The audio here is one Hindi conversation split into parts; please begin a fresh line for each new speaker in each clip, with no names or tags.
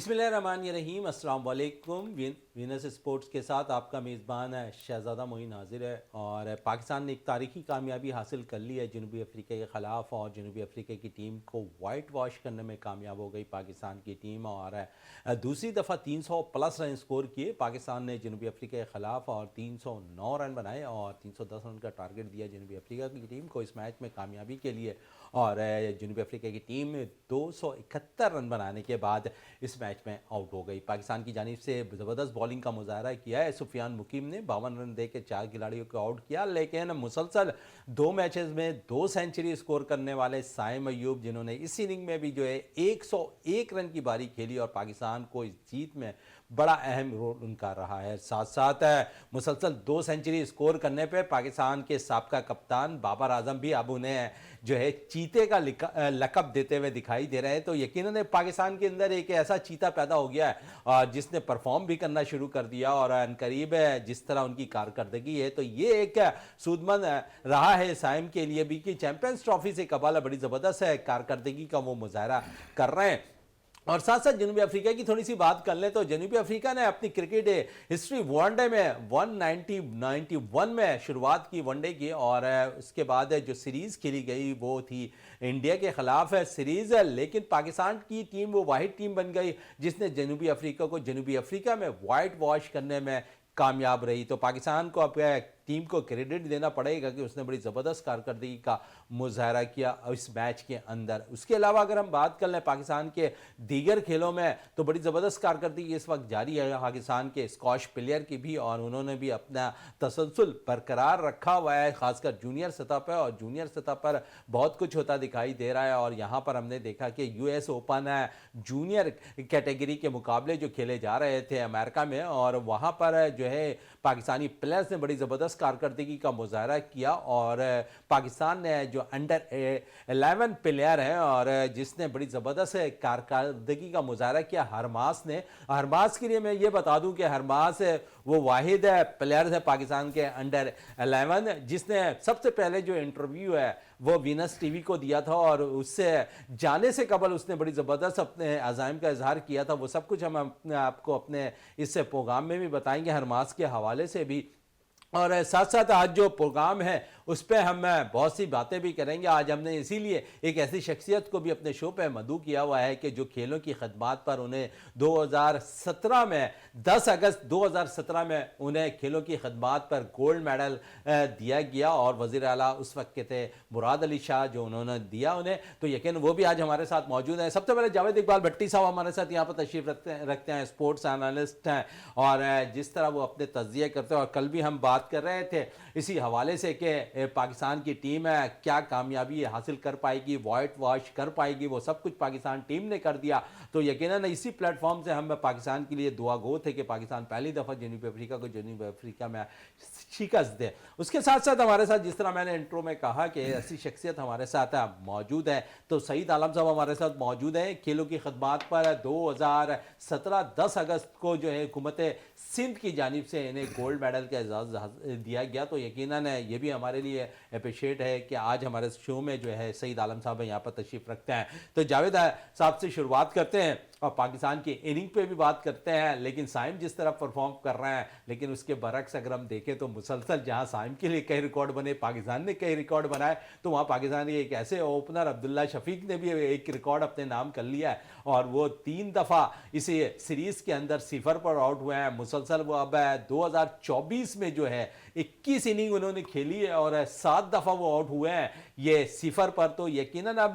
बिस्मिल्लाहिर्रहमानिर्रहीम, अस्सलाम वालेकुम। वीनस स्पोर्ट्स के साथ आपका मेज़बान है शहज़ादा मोइन हाजिर है। और पाकिस्तान ने एक तारीखी कामयाबी हासिल कर ली है जनूबी अफ्रीका के ख़िलाफ़, और जनूबी अफ्रीका की टीम को वाइट वॉश करने में कामयाब हो गई पाकिस्तान की टीम। और दूसरी दफ़ा 300 प्लस रन स्कोर किए पाकिस्तान ने जनूबी अफ्रीका के ख़िलाफ़, और 309 रन बनाए और 310 रन का टारगेट दिया जनूबी अफ्रीका की टीम को इस मैच में कामयाबी के लिए। और जनूबी अफ्रीका की टीम 271 रन बनाने के बाद इस मैच में आउट हो गई। पाकिस्तान की जानिब से ज़बरदस्त बॉलिंग का मुजाहरा किया है। सुफियान मुकीम ने 52 रन दे के 4 खिलाड़ियों को आउट किया, लेकिन मुसलसल 2 मैचेस में 2 सेंचुरी स्कोर करने वाले साइम अयूब, जिन्होंने इस इनिंग में भी जो है 101 रन की बारी खेली और पाकिस्तान को इस जीत में बड़ा अहम रोल उनका रहा है। साथ साथ मुसलसल 2 सेंचुरी स्कोर करने पे पाकिस्तान के साबका कप्तान बाबर आजम भी अब उन्हें जो है चीते का लकब देते हुए दिखाई दे रहे हैं। तो यकीनन पाकिस्तान के अंदर एक ऐसा चीता पैदा हो गया है जिसने परफॉर्म भी करना शुरू कर दिया, और अनकरीब जिस तरह उनकी कारकर्दगी है, तो ये एक सूदमंद रहा है साइम के लिए भी कि चैंपियंस ट्रॉफी से कबाल बड़ी ज़बरदस्त है कारकर्दगी का वो मुजाहरा कर रहे हैं। और साथ साथ जनूबी अफ्रीका की थोड़ी सी बात कर लें तो जनूबी अफ्रीका ने अपनी क्रिकेट हिस्ट्री वनडे में 191 में शुरुआत की वनडे की, और उसके बाद जो सीरीज़ खेली गई वो थी इंडिया के ख़िलाफ़ सीरीज़। लेकिन पाकिस्तान की टीम वो वाहिद टीम बन गई जिसने जनूबी अफ्रीका को जनूबी अफ्रीका में वाइट वॉश करने में कामयाब रही। तो पाकिस्तान को अब टीम को क्रेडिट देना पड़ेगा कि उसने बड़ी ज़बरदस्त कारकर्दगी का मुजाहरा किया इस मैच के अंदर। उसके अलावा अगर हम बात कर लें पाकिस्तान के दीगर खेलों में, तो बड़ी ज़बरदस्त कारकर्दगी इस वक्त जारी है पाकिस्तान के स्क्वाश प्लेयर की भी, और उन्होंने भी अपना तसलसल बरकरार रखा हुआ है खासकर जूनियर सतह पर। और जूनियर सतह पर बहुत कुछ होता दिखाई दे रहा है, और यहाँ पर हमने देखा कि US ओपन जूनियर कैटेगरी के मुकाबले जो खेले जा रहे थे अमेरिका में, और वहाँ पर जो है पाकिस्तानी प्लेयर्स ने बड़ी ज़बरदस्त कारकर्दगी का मुजाहरा किया। और पाकिस्तान ने जो अंडर 11 प्लेयर हैं और जिसने बड़ी ज़बरदस्त कारकर्दगी का मुजाहरा किया, हरमास ने। हरमास के लिए मैं ये बता दूं कि हरमास वो वाहिद प्लेयर है पाकिस्तान के अंडर 11 जिसने सबसे पहले जो इंटरव्यू है वो वीनस टीवी को दिया था, और उससे जाने से कबल उसने बड़ी ज़बरदस्त अपने अज़ाइम का इजहार किया था। वो सब कुछ हम आपको अपने इस प्रोग्राम में भी बताएंगे हरमास के हवाले से भी। और साथ साथ आज जो प्रोग्राम है उस पर हम बहुत सी बातें भी करेंगे। आज हमने इसीलिए एक ऐसी शख्सियत को भी अपने शो पे मदऊ किया हुआ है कि जो खेलों की खदमात पर उन्हें 2017 में 10 अगस्त 2017 में उन्हें खेलों की खदमात पर गोल्ड मेडल दिया गया, और वज़ीर आला उस वक्त के थे मुराद अली शाह जो उन्होंने दिया उन्हें। तो यकीन वो भी आज हमारे साथ मौजूद हैं। सबसे पहले जावेद इकबाल भट्टी साहब हमारे साथ यहाँ पर तशरीफ़ रखते हैं, स्पोर्ट्स एनालिस्ट हैं, और जिस तरह वो अपने तज्ज़िये करते हैं, और कल भी हम बात कर रहे थे इसी हवाले से कि पाकिस्तान की टीम है क्या कामयाबी हासिल कर पाएगी, वाइट वॉश कर पाएगी, वो सब कुछ पाकिस्तान टीम ने कर दिया। तो यकीनन इसी प्लेटफॉर्म से हम पाकिस्तान के लिए दुआ गो थे कि पाकिस्तान पहली दफ़ा जनूबी अफ्रीका को जनूबी अफ्रीका में शिकस्त दे। उसके साथ साथ हमारे साथ जिस तरह मैंने इंट्रो में कहा कि ऐसी शख्सियत हमारे साथ मौजूद है, तो सईद आलम साहब हमारे साथ मौजूद हैं। खेलों की खदमात पर 2017 10 अगस्त को जो है हुकूमत सिंध की जानिब से इन्हें गोल्ड मेडल का एजाज़ दिया गया। तो यकीनन ये भी हमारे लिए अप्रिशिएट है कि आज हमारे शो में जो है सईद आलम साहब यहाँ पर तशरीफ़ रखते हैं। तो जावेद साहब से शुरुआत करते हैं और पाकिस्तान की इनिंग पे भी बात करते हैं। लेकिन साइम जिस तरह परफॉर्म कर रहे हैं, लेकिन उसके बरक्स अगर हम देखें तो मुसलसल जहां साइम के लिए कई रिकॉर्ड बने, पाकिस्तान ने कई रिकॉर्ड बनाए, तो वहां पाकिस्तान के एक ऐसे ओपनर अब्दुल्ला शफीक ने भी एक रिकॉर्ड अपने नाम कर लिया है, और वो 3 दफ़ा इस सीरीज़ के अंदर 0 पर आउट हुए हैं। मुसलसल वो अब 2024 में जो है 21 इनिंग उन्होंने खेली है और 7 दफ़ा वो आउट हुए हैं ये 0 पर। तो यकीनन अब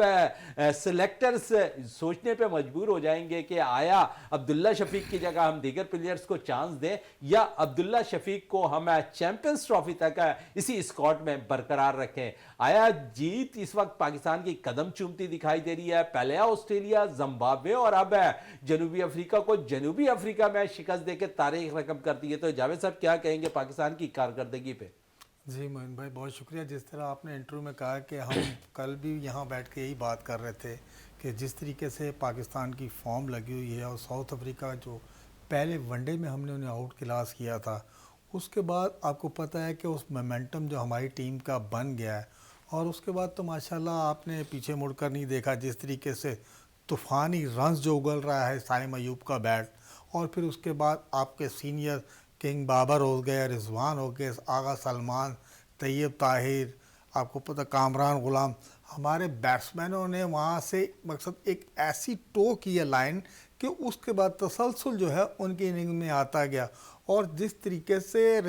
सिलेक्टर्स सोचने पे मजबूर हो जाएंगे कि आया अब्दुल्ला शफीक की जगह हम दीगर प्लेयर्स को चांस दें, या अब्दुल्ला शफीक को हम चैंपियंस ट्रॉफी तक इसी स्क्वाड में बरकरार रखें। आया जीत इस वक्त पाकिस्तान की कदम चूमती दिखाई दे रही है। पहले ऑस्ट्रेलिया, जिम्बाब्वे और अब जनूबी अफ्रीका को जनूबी अफ्रीका में शिकस्त देकर तारीख रकम कर दी है। तो जावेद साहब क्या कहेंगे पाकिस्तान की कारकर्दगी पे?
जी मोइन भाई, बहुत शुक्रिया। जिस तरह आपने इंटरव्यू में कहा कि हम कल भी यहाँ बैठ के यही बात कर रहे थे कि जिस तरीके से पाकिस्तान की फॉर्म लगी हुई है, और साउथ अफ्रीका जो पहले वनडे में हमने उन्हें आउट क्लास किया था, उसके बाद आपको पता है कि उस मोमेंटम जो हमारी टीम का बन गया है, और उसके बाद तो माशाल्लाह आपने पीछे मुड़कर नहीं देखा। जिस तरीके से तूफ़ानी रन्स जो उगल रहा है साइम अयूब का बैट, और फिर उसके बाद आपके सीनियर किंग बाबर हो गए, रिजवान हो गए, आगा सलमान, तैयब ताहिर, आपको पता कामरान गुलाम, हमारे बैट्समैनों ने वहाँ से मकसद एक ऐसी टो की है लाइन कि उसके बाद तसलसल जो है उनकी इनिंग में आता गया। और जिस तरीके से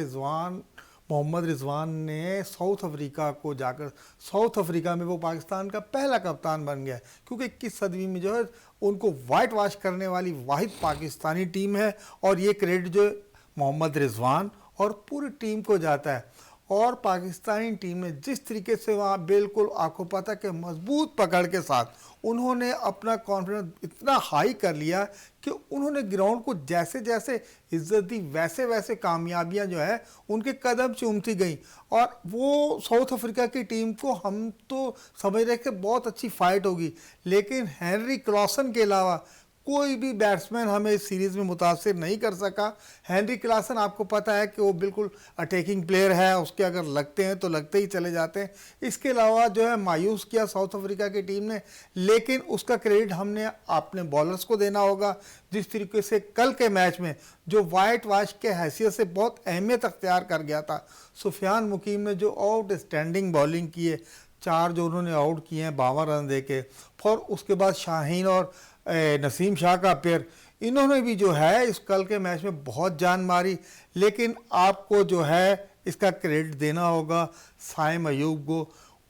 मोहम्मद रिजवान ने साउथ अफ्रीका को जाकर, साउथ अफ्रीका में वो पाकिस्तान का पहला कप्तान बन गया, क्योंकि 21 सदी में जो है उनको वाइट वॉश करने वाली वाहिद पाकिस्तानी टीम है। और ये क्रेडिट जो मोहम्मद रिजवान और पूरी टीम को जाता है। और पाकिस्तानी टीम ने जिस तरीके से वहाँ बिल्कुल आपको पता कि मजबूत पकड़ के साथ उन्होंने अपना कॉन्फिडेंस इतना हाई कर लिया कि उन्होंने ग्राउंड को जैसे जैसे इज्जत दी वैसे वैसे कामयाबियां जो है उनके कदम चूमती गई। और वो साउथ अफ्रीका की टीम को हम तो समझ रहे कि बहुत अच्छी फाइट होगी, लेकिन हेनरी क्लॉसन के अलावा कोई भी बैट्समैन हमें इस सीरीज़ में मुतासिर नहीं कर सका। हेनरी क्लासन आपको पता है कि वो बिल्कुल अटैकिंग प्लेयर है, उसके अगर लगते हैं तो लगते ही चले जाते हैं। इसके अलावा जो है मायूस किया साउथ अफ्रीका की टीम ने, लेकिन उसका क्रेडिट हमने अपने बॉलर्स को देना होगा। जिस तरीके से कल के मैच में जो वाइट वॉश के हैसियत से बहुत अहमियत अख्तियार कर गया था, सुफियान मुकीम ने जो आउटस्टैंडिंग बॉलिंग की है, 4 जो उन्होंने आउट किए हैं 52 रन दे के, और उसके बाद शाहीन और नसीम शाह का पेयर, इन्होंने भी जो है इस कल के मैच में बहुत जान मारी। लेकिन आपको जो है इसका क्रेडिट देना होगा साइम अयूब को,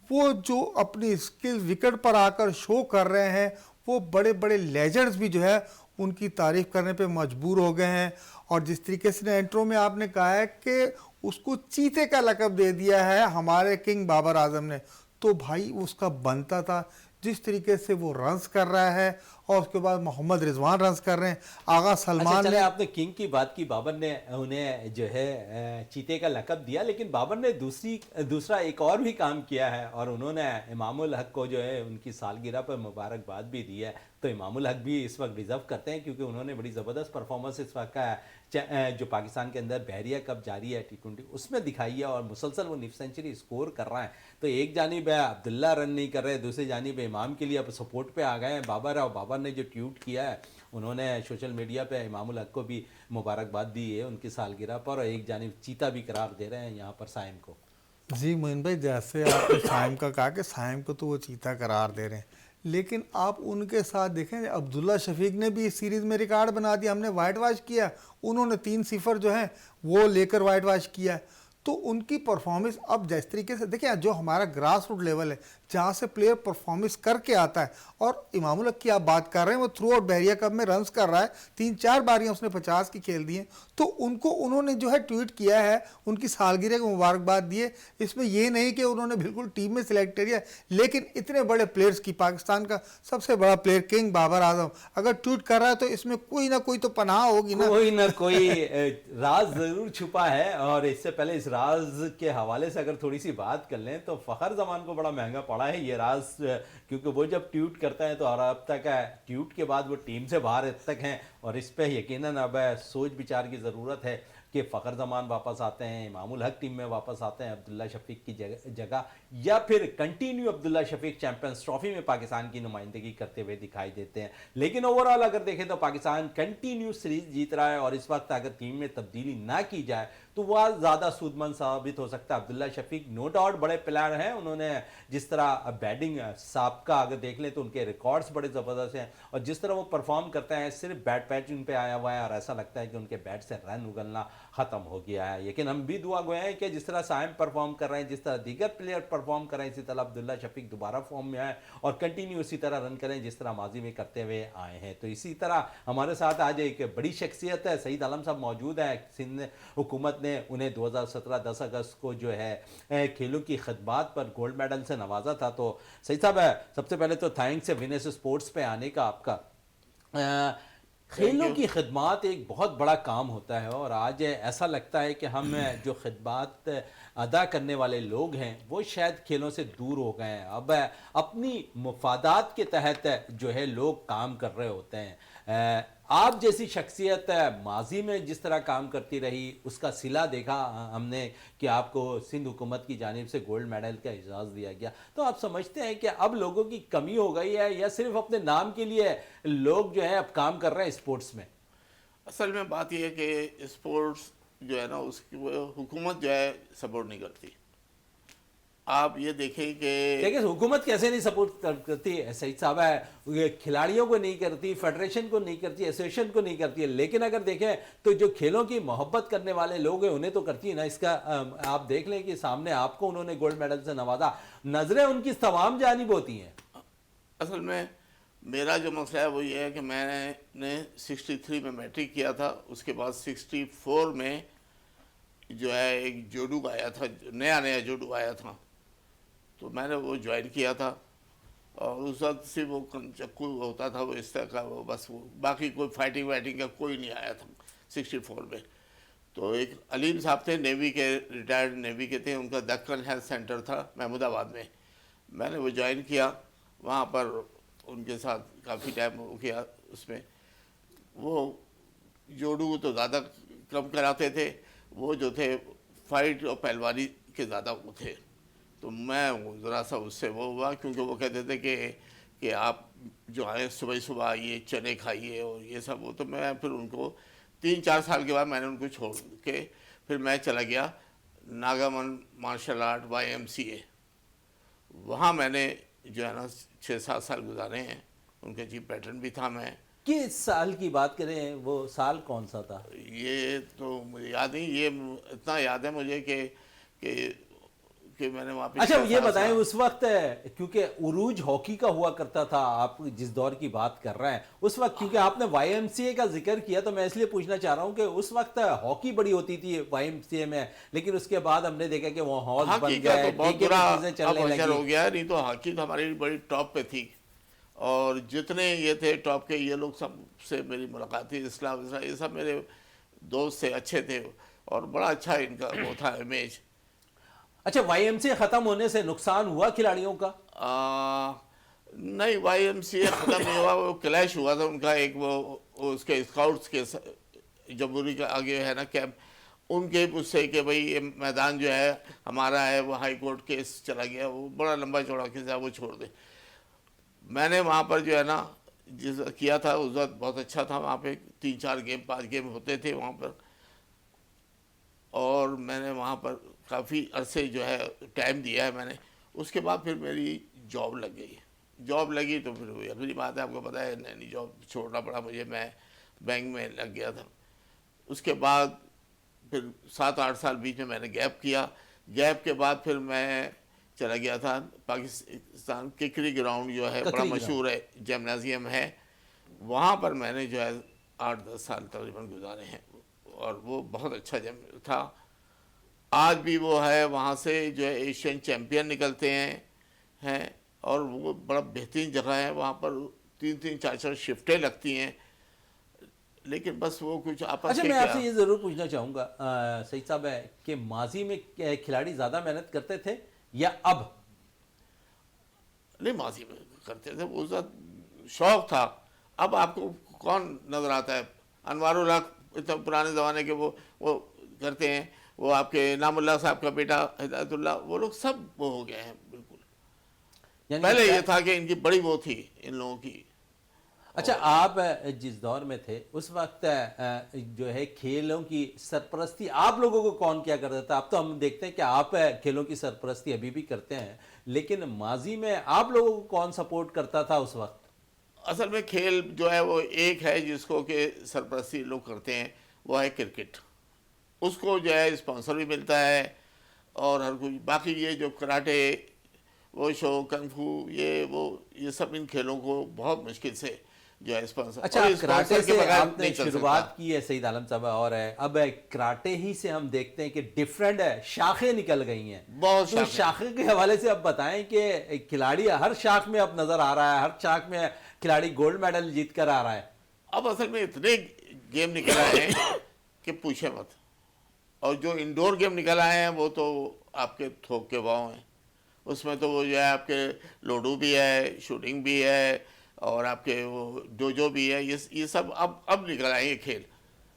वो जो अपनी स्किल विकेट पर आकर शो कर रहे हैं, वो बड़े बड़े लेजेंड्स भी जो है उनकी तारीफ करने पे मजबूर हो गए हैं। और जिस तरीके से इंट्रो में आपने कहा है कि उसको चीते का लक़ब दे दिया है हमारे किंग बाबर आजम ने, तो भाई उसका बनता था। जिस तरीके से वो रन्स कर रहा है और उसके बाद मोहम्मद रिजवान रन्स कर रहे हैं, आगा सलमान
अच्छा चले
ने।
आपने किंग की बात की, बाबर ने उन्हें जो है चीते का लक़ब दिया, लेकिन बाबर ने दूसरा एक और भी काम किया है और उन्होंने इमामुल हक को जो है उनकी सालगिरह पर मुबारकबाद भी दी है। तो इमामुल हक भी इस वक्त डिज़र्व करते हैं क्योंकि उन्होंने बड़ी ज़बरदस्त परफॉर्मेंस इस वक्त का जो पाकिस्तान के अंदर बहरिया कप जारी है T20 उसमें दिखाई है और मुसलसल वो निफ सेंचुरी स्कोर कर रहा है। तो एक जानिब है अब्दुल्ला रन नहीं कर रहे, दूसरी जानिब इमाम के लिए अब सपोर्ट पे आ गए हैं बाबर, और बाबर ने जो ट्वीट किया है उन्होंने सोशल मीडिया पे इमामुल हक को भी मुबारकबाद दी है उनकी सालगिरह पर, और एक जानिब चीता भी करार दे रहे हैं यहाँ पर साइम को।
जी मोइन भाई, जैसे आपने साइम का कहा कि साइम को तो वो चीता करार दे रहे हैं, लेकिन आप उनके साथ देखें अब्दुल्ला शफीक ने भी इस सीरीज़ में रिकॉर्ड बना दिया। हमने वाइट वॉश किया, उन्होंने 3-0 जो है वो लेकर वाइट वॉश किया। तो उनकी परफॉर्मेंस अब जिस तरीके से देखिए, जो हमारा ग्रास रूट लेवल है जहाँ से प्लेयर परफॉर्मेंस करके आता है, और इमामुल हक की आप बात कर रहे हैं, वो थ्रू आउट बहरिया कप में रन्स कर रहा है, 3-4 बारियाँ उसने 50 की खेल दी हैं। तो उनको उन्होंने जो है ट्वीट किया है, उनकी सालगिरह को मुबारकबाद दिए। इसमें ये नहीं कि उन्होंने बिल्कुल टीम में सिलेक्ट किया, लेकिन इतने बड़े प्लेयर्स की, पाकिस्तान का सबसे बड़ा प्लेयर किंग बाबर आजम अगर ट्वीट कर रहा है तो इसमें कोई ना कोई तो पनाह होगी
ना कोई राज जरूर छुपा है। और इससे पहले इस राज के हवाले से अगर थोड़ी सी बात कर लें तो फ़खर जमान को बड़ा महंगा पड़ा है ये राज, क्योंकि वो जब ट्वीट करता है तो और अब तक है ट्वीट के बाद वो टीम से बाहर तक हैं, और इस पे यकीनन अब सोच विचार की ज़रूरत है कि फ़खर जमान वापस आते हैं, इमामुल हक टीम में वापस आते हैं अब्दुल्ला शफीक की जगह, या फिर continue Abdullah Shafique champions trophy में पाकिस्तान की नुमाइंदगी करते हुए दिखाई देते हैं। लेकिन ओवरऑल अगर देखें तो पाकिस्तान कंटिन्यू सीरीज जीत रहा है, और इस वक्त अगर टीम में तब्दीली ना की जाए तो वह ज़्यादा सूदमंद साबित हो सकता है। अब्दुल्ला शफीक नो डाउट बड़े प्लेयर हैं, उन्होंने जिस तरह बैटिंग साबका अगर देख लें तो उनके रिकॉर्ड्स बड़े ज़बरदस्त हैं, और जिस तरह वो परफॉर्म करते हैं सिर्फ बैट पैच उन पे आया हुआ है और ऐसा लगता है कि उनके बैट से रन उगलना ख़त्म हो गया है। लेकिन हम भी दुआ गए हैं कि जिस तरह साइम परफॉर्म कर रहे हैं, जिस तरह दीगर प्लेयर परफॉर्म कर रहे हैं, इसी तरह अब्दुल्ला शफीक दोबारा फॉर्म में आए और कंटिन्यू इसी तरह रन करें जिस तरह माजी में करते हुए आए हैं। तो इसी तरह हमारे साथ आज एक बड़ी शख्सियत है, सईद आलम साहब मौजूद है। सिंध हुकूमत ने उन्हें 2017 10 अगस्त को जो है खेलों की खिदमत पर गोल्ड मेडल से नवाजा था। तो सईद साहब सबसे पहले तो थैंक्स है विनेस स्पोर्ट्स पे आने का आपका। खेलों की खिदमत एक बहुत बड़ा काम होता है, और आज ऐसा लगता है कि हम जो खिदमत अदा करने वाले लोग हैं वो शायद खेलों से दूर हो गए हैं। अब अपनी मुफादात के तहत जो है लोग काम कर रहे होते हैं। आप जैसी शख्सियत माजी में जिस तरह काम करती रही, उसका सिला देखा हमने कि आपको सिंध हुकूमत की जानिब से गोल्ड मेडल का एजाज़ दिया गया, तो आप समझते हैं कि अब लोगों की कमी हो गई है या सिर्फ अपने नाम के लिए लोग जो है अब काम कर रहे हैं स्पोर्ट्स में?
असल में बात यह है कि स्पोर्ट्स जो है ना, उसकी वो हुकूमत जो है सपोर्ट नहीं करती। आप ये देखें कि
लेकिन हुकूमत कैसे नहीं सपोर्ट करती है? सही साहब है, ये खिलाड़ियों को नहीं करती, फेडरेशन को नहीं करती, एसोसिएशन को नहीं करती है, लेकिन अगर देखें तो जो खेलों की मोहब्बत करने वाले लोग हैं उन्हें तो करती है ना। इसका आप देख लें कि सामने आपको उन्होंने गोल्ड मेडल से नवाजा, नजरें उनकी तमाम जानिब होती हैं।
असल में मेरा जो मसला है वो ये है कि मैंने 63 में मैट्रिक किया था, उसके बाद 64 में जो है एक जोडू आया था, नया नया जोडू आया था, तो मैंने वो ज्वाइन किया था। और उस वक्त से वो चक्कू होता था, वो इस तरह का, वो बस वो बाकी कोई फाइटिंग वाइटिंग का कोई नहीं आया था 64 में। तो एक अलीम साहब थे, नेवी के, रिटायर्ड नेवी के थे, उनका दक्कन हेल्थ सेंटर था महमूदाबाद में, मैंने वो ज्वाइन किया। वहाँ पर उनके साथ काफ़ी टाइम हो गया। उसमें वो जोडू तो ज़्यादा कम कराते थे, वो जो थे फाइट और पहलवानी के ज़्यादा वो थे। तो मैं ज़रा सा उससे वो हुआ, क्योंकि वो कहते थे कि आप जो आए सुबह सुबह आइए, चने खाइए और ये सब। वो तो मैं फिर उनको 3-4 साल के बाद मैंने उनको छोड़ के फिर मैं चला गया नागामन मार्शल आर्ट YMCA। वहाँ मैंने जो है ना 6-7 साल गुजारे हैं, उनके चीफ पैटर्न भी था मैं।
किस साल की बात करें, वो साल कौन सा था?
ये तो मुझे याद नहीं, ये इतना याद है मुझे कि मैंने वहाँ पे
अच्छा
6
ये
साल
बताएं,
से-
उस वक्त क्योंकि उरूज हॉकी का हुआ करता था, आप जिस दौर की बात कर रहे हैं उस वक्त, क्योंकि आपने YMCA का जिक्र किया तो मैं इसलिए पूछना चाह रहा हूं कि उस वक्त हॉकी बड़ी होती थी YMCA में, लेकिन उसके बाद हमने देखा कि वो हॉल बन
हॉकी का
गए,
तो बहुत
ठेके
बुरा
में चीजें चलने
अब असर हो
लगी।
गया। नहीं तो हॉकी तो हमारी बड़ी टॉप पे थी, और जितने ये थे टॉप के, ये लोग सब से मेरी मुलाकात थी। इस्लाम ये सब मेरे दोस्त थे, अच्छे थे, और बड़ा अच्छा इनका वो था इमेज।
अच्छा, YMCA खत्म होने से नुकसान हुआ खिलाड़ियों का?
नहीं, YMCA ख़त्म नहीं हुआ, वो क्लैश हुआ था उनका एक, वो उसके स्काउट्स के जमहूरी का आगे है ना कैंप, उनके उससे कि भाई ये मैदान जो है हमारा है, वो हाई कोर्ट केस चला गया, वो बड़ा लंबा चौड़ा केस है, वो छोड़ दे। मैंने वहाँ पर जो है ना जिस किया था उस वक्त बहुत अच्छा था। वहाँ पे 3-4 गेम 5 गेम होते थे वहाँ पर, और मैंने वहाँ पर काफ़ी अरसे जो है टाइम दिया है मैंने। उसके बाद फिर मेरी जॉब लग गई। जॉब लगी तो फिर वही अगली बात है, आपको पता है, नई जॉब छोड़ना पड़ा मुझे, मैं बैंक में लग गया था। उसके बाद फिर 7-8 साल बीच में मैंने गैप किया। गैप के बाद फिर मैं चला गया था पाकिस्तान किकरी ग्राउंड जो है, बड़ा
ककरी
मशहूर है, जिम्नाजियम है, वहाँ पर मैंने जो है 8-10 साल तकरीबन गुजारे हैं, और वो बहुत अच्छा जिम था। आज भी वो है, वहाँ से जो है एशियन चैम्पियन निकलते हैं, और वो बड़ा बेहतरीन जगह है। वहाँ पर 3-3 4-4 शिफ्टें लगती हैं, लेकिन बस वो कुछ आपस
अच्छा,
के
मैं
क्या।
आपसे ये जरूर पूछना चाहूंगा सही साहब है कि माजी में खिलाड़ी ज्यादा मेहनत करते थे या अब?
नहीं, माजी में करते थे, वो उसका शौक था। अब आपको कौन नजर आता है? अनवारुल हक इतने पुराने ज़माने के वो करते हैं, वो आपके इनामुल्लाह साहब का बेटा हिदायतुल्लाह, वो लोग सब वो हो गए हैं बिल्कुल।
यानी
पहले
क्या-
ये था कि इनकी बड़ी वो थी इन लोगों की।
अच्छा, आप जिस दौर में थे उस वक्त जो है खेलों की सरपरस्ती आप लोगों को कौन क्या करता था? अब तो हम देखते हैं कि आप खेलों की सरपरस्ती अभी भी करते हैं, लेकिन माजी में आप लोगों को कौन सपोर्ट करता था उस वक्त?
असल में खेल जो है वो एक है जिसको कि सरपरस्ती लोग करते हैं, वो है क्रिकेट। उसको जो है स्पॉन्सर भी मिलता है, और हर कोई बाकी ये जो कराटे, वो शो, कंग फू, ये सब इन खेलों को बहुत मुश्किल से जो है स्पॉन्सर।
अच्छा,
और
आप
इस
कराटे
स्पॉन्सर के
से
बगैर
आपने
नहीं चल
शुरुआत
सकता।
की है सईद आलम साहब, और अब कराटे ही से हम देखते हैं कि डिफरेंट शाखें निकल गई हैं।
बहुत
तो
शाखें।
शाखे के हवाले से अब बताएं कि खिलाड़ी हर शाख में अब नजर आ रहा है, हर शाख में खिलाड़ी गोल्ड मेडल जीत कर आ रहा है।
अब असल में इतने गेम निकल आए हैं कि पूछे मत, और जो इंडोर गेम निकल आए हैं वो तो आपके थोक के भाव हैं। उसमें तो वो जो है आपके लोडू भी है, शूटिंग भी है, और आपके वो जो भी है, ये सब अब निकल आए ये खेल।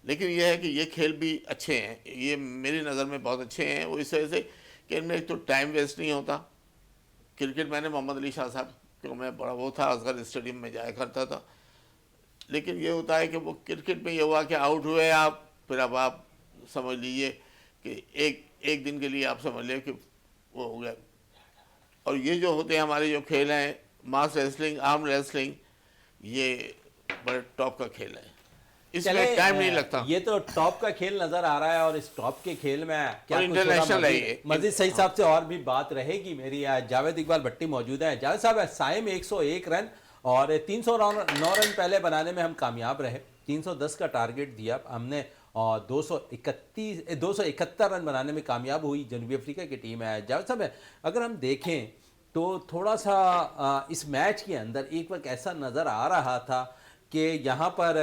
लेकिन ये है कि ये खेल भी अच्छे हैं, ये मेरी नज़र में बहुत अच्छे हैं। वो इस वजह से कि इनमें एक तो टाइम वेस्ट नहीं होता। क्रिकेट मैंने मोहम्मद अली शाह साहब क्यों, मैं बड़ा वो था, असगर स्टेडियम में जाया करता था। लेकिन ये होता है कि वो क्रिकेट में ये हुआ कि आउट हुए आप, फिर अब आप समझ लीजिए कि एक दिन के लिए आप समझ लें कि वो हो गया। और ये जो होते हैं हमारे जो खेल हैं, मास रेसलिंग, आर्म रेसलिंग, ये बड़े टॉप का खेल है, इसमें टाइम नहीं लगता।
ये तो टॉप का खेल नजर आ रहा है, और इस टॉप के खेल में क्या
और
कुछ
इंटरनेशनल है ये।
मजीद सही साहब से और भी बात रहेगी मेरी। जावेद इकबाल भट्टी मौजूद हैं। जावेद साहब, साइम 101 रन और 309 रन पहले बनाने में हम कामयाब रहे। 310 का टारगेट दिया हमने और 271 रन बनाने में कामयाब हुई जनूबी अफ्रीका की टीम है। जावेद साहब, अगर हम देखें तो थोड़ा सा इस मैच के अंदर एक वक्त ऐसा नज़र आ रहा था कि यहाँ पर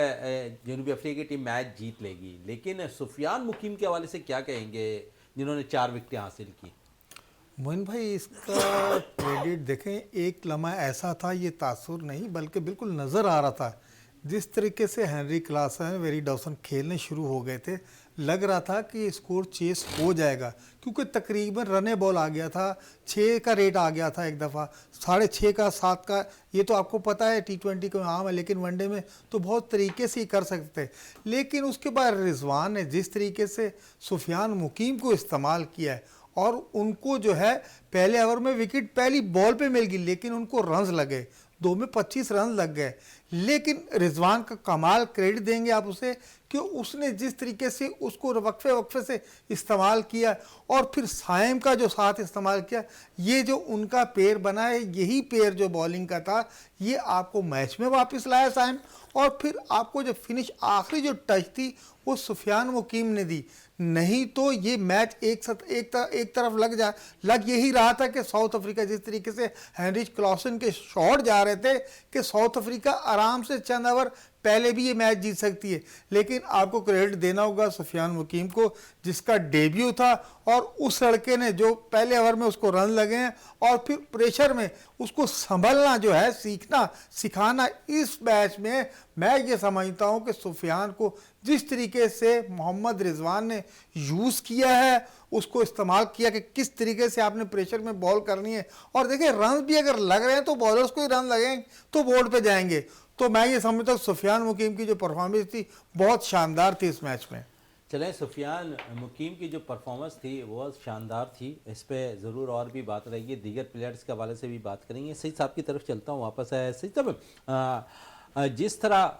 जनूबी अफ्रीका की टीम मैच जीत लेगी, लेकिन सुफियान मुकीम के हवाले से क्या कहेंगे जिन्होंने 4 विकेटें हासिल की?
मोइन भाई, इसका क्रेडिट देखें, एक लम्हा ऐसा था, ये तासुर नहीं बल्कि बिल्कुल नज़र आ रहा था जिस तरीके से हेनरी क्लासन, वेरी डॉसन खेलने शुरू हो गए थे, लग रहा था कि स्कोर चेस हो जाएगा, क्योंकि तकरीबन रने बॉल आ गया था, 6 का रेट आ गया था एक दफ़ा, 6.5 का, 7 का। ये तो आपको पता है T20 को आम है, लेकिन वनडे में तो बहुत तरीके से ही कर सकते थे। लेकिन उसके बाद रिजवान ने जिस तरीके से सुफियान मुकीम को इस्तेमाल किया है, और उनको जो है पहले ओवर में विकेट पहली बॉल पे मिल गई, लेकिन उनको रन्स लगे, 2 में 25 रन लग गए। लेकिन रिजवान का कमाल क्रेडिट देंगे आप उसे कि उसने जिस तरीके से उसको वक्फे वक्फे से इस्तेमाल किया, और फिर साइम का जो साथ इस्तेमाल किया, ये जो उनका पेयर बना है, यही पेयर जो बॉलिंग का था, ये आपको मैच में वापस लाया साइम। और फिर आपको जो फिनिश, आखिरी जो टच थी, वो सुफियान मुकीम ने दी। नहीं तो ये मैच एक तरफ लग यही रहा था कि साउथ अफ्रीका जिस तरीके से हेनरी क्लासन के शॉट जा रहे थे कि साउथ अफ्रीका आराम से चंद ओवर पहले भी ये मैच जीत सकती है। लेकिन आपको क्रेडिट देना होगा सुफियान मुकीम को, जिसका डेब्यू था, और उस लड़के ने जो पहले ओवर में उसको रन लगे हैं, और फिर प्रेशर में उसको संभलना जो है, सीखना सिखाना, इस मैच में मैं ये समझता हूँ कि सुफियान को जिस तरीके से मोहम्मद रिजवान ने यूज़ किया है, उसको इस्तेमाल किया कि किस तरीके से आपने प्रेशर में बॉल करनी है। और देखिए, रन भी अगर लग रहे हैं तो बॉलर्स को ही रन लगेंगे तो बोर्ड पे जाएंगे। तो मैं ये समझता हूँ सुफियान मुकीम की जो परफॉर्मेंस थी बहुत शानदार थी इस मैच में।
चलें, सुफियान मुकीम की जो परफॉर्मेंस थी वो शानदार थी, इस पर ज़रूर और भी बात रहेगी, दीगर प्लेयर्स के हवाले से भी बात करेंगे। सईद साहब की तरफ चलता हूँ वापस है। सईद साहब, जिस तरह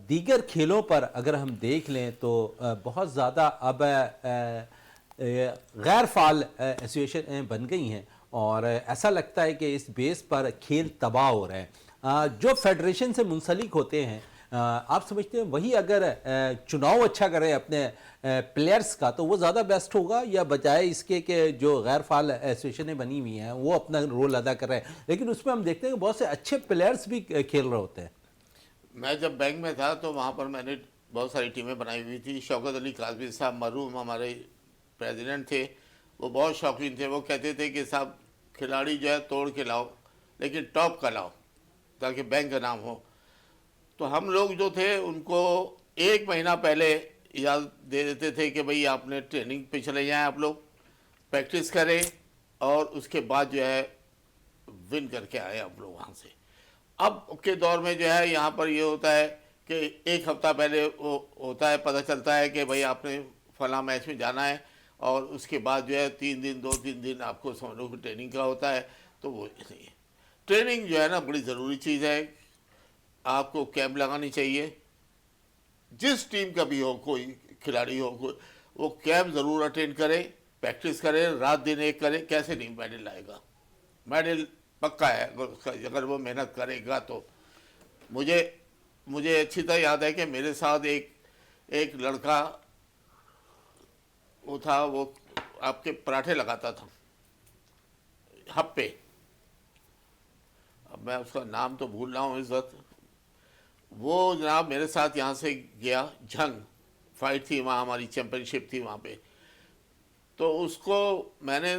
दीगर खेलों पर अगर हम देख लें तो बहुत ज़्यादा अब गैर फाल सिचुएशन बन गई हैं, और ऐसा लगता है कि इस बेस पर खेल तबाह हो रहे हैं। जो फेडरेशन से मुंसलिक होते हैं, आप समझते हैं वही अगर चुनाव अच्छा करें अपने प्लेयर्स का, तो वो ज़्यादा बेस्ट होगा, या बजाय इसके कि जो गैर फाल एसोसिएशनें बनी हुई हैं वो अपना रोल अदा कर रहे हैं, लेकिन उसमें हम देखते हैं कि बहुत से अच्छे प्लेयर्स भी खेल रहे होते हैं।
मैं जब बैंक में था तो वहाँ पर मैंने बहुत सारी टीमें बनाई हुई थी। शौकत अली काजमी साहब मरहूम हमारे प्रेसिडेंट थे, वो बहुत शौकीन थे। वो कहते थे कि साहब खिलाड़ी जो है तोड़ के लाओ, लेकिन टॉप का लाओ ताकि बैंक का नाम हो। तो हम लोग जो थे उनको 1 महीना पहले याद दे देते थे कि भाई आपने ट्रेनिंग पे चले जाएं, आप लोग प्रैक्टिस करें, और उसके बाद जो है विन करके आए आप लोग वहाँ से। अब के दौर में जो है यहाँ पर ये होता है कि 1 हफ्ता पहले वो होता है, पता चलता है कि भाई आपने फला मैच में जाना है, और उसके बाद जो है 3 दिन 2-3 दिन आपको समझ लो कि ट्रेनिंग का होता है। तो वो नहीं है, ट्रेनिंग जो है ना बड़ी ज़रूरी चीज़ है। आपको कैंप लगानी चाहिए, जिस टीम का भी हो, कोई खिलाड़ी हो, कोई वो कैंप ज़रूर अटेंड करे, प्रैक्टिस करे, रात दिन एक करे। कैसे नहीं मेडल लाएगा, मेडल पक्का है अगर वो मेहनत करेगा तो। मुझे अच्छी तरह याद है कि मेरे साथ एक लड़का वो था, वो आपके पराठे लगाता था हब पे, अब मैं उसका नाम तो भूल रहा हूँ इस वक्त। वो जनाब मेरे साथ यहाँ से गया, झंग फाइट थी वहाँ, हमारी चैम्पियनशिप थी वहाँ पे। तो उसको मैंने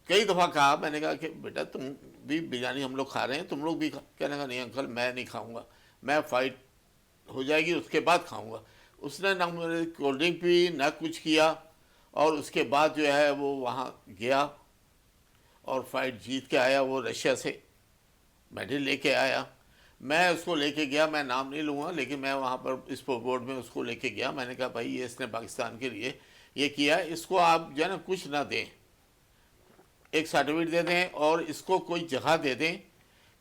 कई दफ़ा कहा, मैंने कहा कि बेटा तुम भी बिरयानी हम लोग खा रहे हैं, तुम लोग भी कहने का नहीं अंकल मैं नहीं खाऊंगा, मैं फाइट हो जाएगी उसके बाद खाऊंगा। उसने ना मेरे कोल्ड ड्रिंक पी ना कुछ किया, और उसके बाद जो है वो वहाँ गया और फाइट जीत के आया। वो रशिया से मेडल लेके आया। मैं उसको लेके गया, मैं नाम नहीं लूँगा, लेकिन मैं वहाँ पर स्पोर्ट बोर्ड में उसको लेके गया। मैंने कहा भाई ये इसने पाकिस्तान के लिए ये किया, इसको आप जो है ना कुछ ना दें, एक सर्टिफिकेट दे दें और इसको कोई जगह दे दें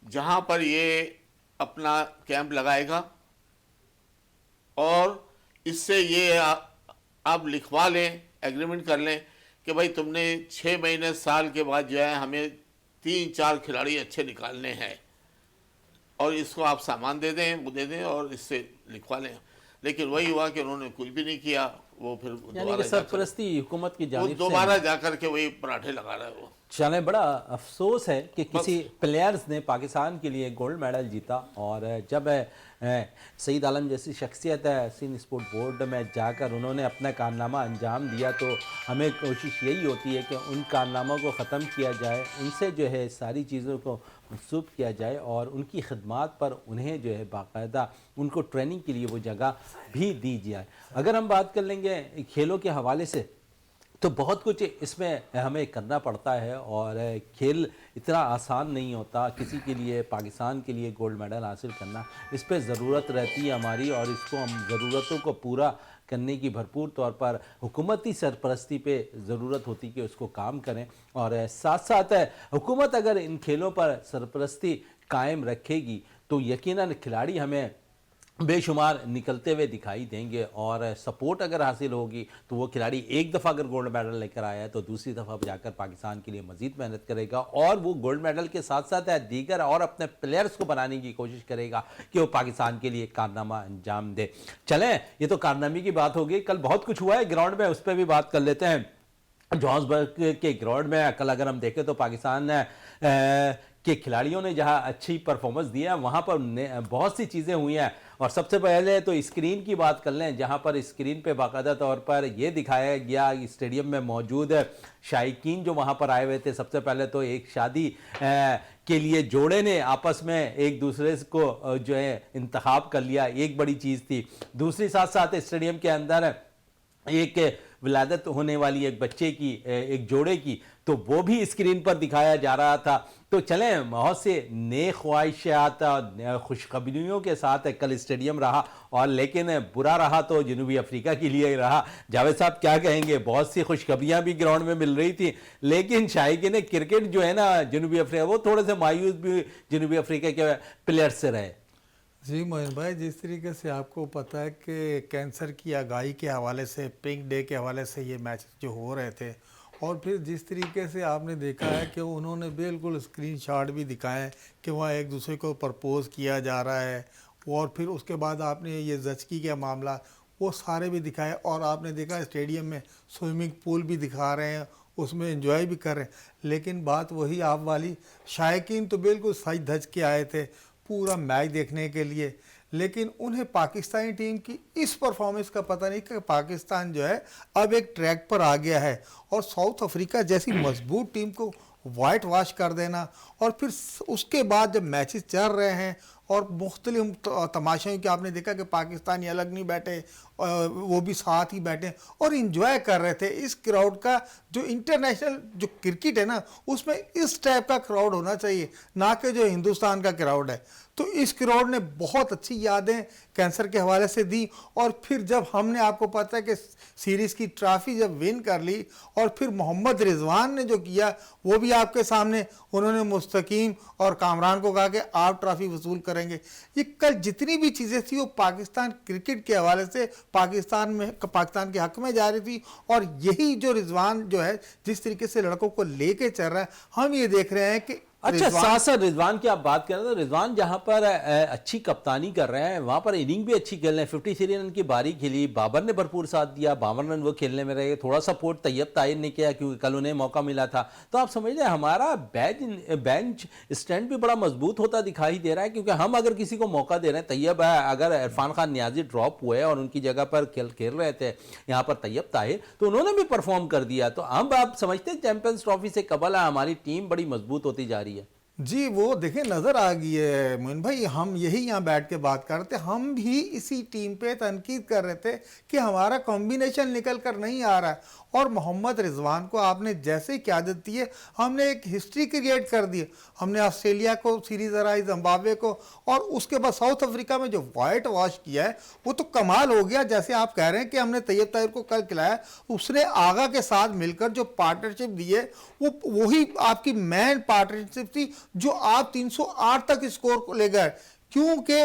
जहाँ पर ये अपना कैंप लगाएगा, और इससे ये आप लिखवा लें, एग्रीमेंट कर लें कि भाई तुमने 6 महीने साल के बाद जो है हमें 3-4 खिलाड़ी अच्छे निकालने हैं, और इसको आप सामान दे दें, वो दे दें और इससे लिखवा लें। लेकिन वही हुआ कि उन्होंने कुछ भी नहीं किया। वो फिर
यानी कि सरपरस्ती हुकूमत की
वो
जानिब से
दोबारा जाकर के वही पराठे लगा रहा है वो।
चले, बड़ा अफसोस है कि किसी प्लेयर्स ने पाकिस्तान के लिए गोल्ड मेडल जीता, और जब सईद आलम जैसी शख्सियत है सिंध स्पोर्ट बोर्ड में जाकर उन्होंने अपना कारनामा अंजाम दिया, तो हमें कोशिश यही होती है कि उन कारनामों को ख़त्म किया जाए, उनसे जो है सारी चीज़ों को मनसूब किया जाए, और उनकी खिदमात पर उन्हें जो है बाकायदा उनको ट्रेनिंग के लिए वो जगह भी दी जाए। अगर हम बात कर लेंगे खेलों के हवाले से, तो बहुत कुछ इसमें हमें करना पड़ता है, और खेल इतना आसान नहीं होता किसी के लिए, पाकिस्तान के लिए गोल्ड मेडल हासिल करना। इस पे ज़रूरत रहती है हमारी, और इसको हम ज़रूरतों को पूरा करने की भरपूर तौर पर हुकूमती सरपरस्ती पे ज़रूरत होती कि उसको काम करें। और साथ साथ हुकूमत अगर इन खेलों पर सरपरस्ती कायम रखेगी तो यकीनन खिलाड़ी हमें बेशुमार निकलते हुए दिखाई देंगे, और सपोर्ट अगर हासिल होगी तो वो खिलाड़ी एक दफ़ा अगर गोल्ड मेडल लेकर आया है तो दूसरी दफ़ा जाकर पाकिस्तान के लिए मज़ीद मेहनत करेगा, और वो गोल्ड मेडल के साथ साथ दीगर और अपने प्लेयर्स को बनाने की कोशिश करेगा कि वो पाकिस्तान के लिए कारनामा अंजाम दे। चलें, ये तो कारनामे की बात होगी, कल बहुत कुछ हुआ है ग्राउंड में, उस पर भी बात कर लेते हैं। जोहान्सबर्ग के ग्राउंड में कल अगर हम देखें तो पाकिस्तान के खिलाड़ियों ने जहां अच्छी परफॉर्मेंस दिया, वहां पर बहुत सी चीज़ें हुई हैं। और सबसे पहले तो स्क्रीन की बात कर लें, जहां पर स्क्रीन पे बाकायदा तौर पर यह दिखाया गया स्टेडियम में मौजूद शायकीन जो वहां पर आए हुए थे। सबसे पहले तो एक शादी के लिए जोड़े ने आपस में एक दूसरे को जो है इंतखाब कर लिया, एक बड़ी चीज़ थी। दूसरी साथ साथ स्टेडियम के अंदर एक विलादत होने वाली एक बच्चे की, एक जोड़े की, तो वो भी स्क्रीन पर दिखाया जा रहा था। तो चलें, बहुत से नेक ख्वाहिशात खुशखबरियों के साथ कल स्टेडियम रहा, और लेकिन बुरा रहा तो जनूबी अफ्रीका के लिए रहा। जावेद साहब क्या कहेंगे? बहुत सी खुशखबरियां भी ग्राउंड में मिल रही थी, लेकिन शायकीन क्रिकेट जो है ना जनूबी अफ्रीका, वो थोड़े से मायूस भी जनूबी अफ्रीका के प्लेयर्स से रहे।
जी मोइन भाई, जिस तरीके से आपको पता है कि कैंसर की आगाही के हवाले से, पिंक डे के हवाले से ये मैच जो हो रहे थे, और फिर जिस तरीके से आपने देखा है कि उन्होंने बिल्कुल स्क्रीनशॉट भी दिखाए कि वहाँ एक दूसरे को प्रपोज किया जा रहा है, और फिर उसके बाद आपने ये जचकी का मामला वो सारे भी दिखाए, और आपने देखा स्टेडियम में स्विमिंग पूल भी दिखा रहे हैं, उसमें एंजॉय भी कर रहे हैं। लेकिन बात वही आप वाली, शायकीन तो बिल्कुल सज धज के आए थे पूरा मैच देखने के लिए, लेकिन उन्हें पाकिस्तानी टीम की इस परफॉर्मेंस का पता नहीं कि पाकिस्तान जो है अब एक ट्रैक पर आ गया है, और साउथ अफ्रीका जैसी मजबूत टीम को वाइट वॉश कर देना, और फिर उसके बाद जब मैचेस चल रहे हैं और मुख्तलिफ तमाशे कि आपने देखा कि पाकिस्तानी अलग नहीं बैठे, वो भी साथ ही बैठे और इंजॉय कर रहे थे। इस क्राउड का जो इंटरनेशनल जो क्रिकेट है ना, उसमें इस टाइप का क्राउड होना चाहिए, ना कि जो हिंदुस्तान का क्राउड है। तो इस क्राउड ने बहुत अच्छी यादें कैंसर के हवाले से दी, और फिर जब हमने, आपको पता है कि सीरीज़ की ट्रॉफी जब विन कर ली, और फिर मोहम्मद रिजवान ने जो किया वो भी आपके सामने, उन्होंने मुस्तकीम और कामरान को कहा कि आप ट्रॉफी वसूल करेंगे। ये कल जितनी भी चीज़ें थी वो पाकिस्तान क्रिकेट के हवाले से पाकिस्तान के हक में जा रही थी, और यही जो रिजवान जो है जिस तरीके से लड़कों को लेके चल रहा है, हम ये देख रहे हैं कि
अच्छा, साथ साथ रिजवान की आप बात कर रहे हैं, तो रिजवान जहां पर अच्छी कप्तानी कर रहे हैं, वहां पर इनिंग भी अच्छी खेल रहे हैं। 53 रन की बारी खेली, बाबर ने भरपूर साथ दिया, 52 रन वो खेलने में रहे। थोड़ा सपोर्ट तैयब ताहिर ने किया क्योंकि कल उन्हें मौका मिला था। तो आप समझ लें हमारा बेंच स्टैंड भी बड़ा मजबूत होता दिखाई दे रहा है, क्योंकि हम अगर किसी को मौका दे रहे हैं, तैयब है, अगर इरफान खान नियाजी ड्रॉप हुए और उनकी जगह पर खेल रहे थे यहाँ पर तैयब ताहिर, तो उन्होंने भी परफॉर्म कर दिया। तो हम आप समझते हैं चैंपियंस ट्रॉफी से कबल हमारी टीम बड़ी मजबूत होती जा रही है।
जी वो देखिए नज़र आ गई है मोइन भाई, हम यही यहाँ बैठ के बात कर रहे थे, हम भी इसी टीम पे तनकीद कर रहे थे कि हमारा कॉम्बिनेशन निकल कर नहीं आ रहा है। और मोहम्मद रिजवान को आपने जैसे ही क़यादत दी है, हमने एक हिस्ट्री क्रिएट कर दी है। हमने ऑस्ट्रेलिया को सीरीज़ हराई, जिम्बाब्वे को, और उसके बाद साउथ अफ्रीका में जो वाइट वॉश किया है वो तो कमाल हो गया। जैसे आप कह रहे हैं कि हमने तैयब ताहिर को कल खिलाया, उसने आगा के साथ मिलकर जो पार्टनरशिप दी है वो वही आपकी मैन पार्टनरशिप थी जो आप 308 तक स्कोर को ले गए। क्योंकि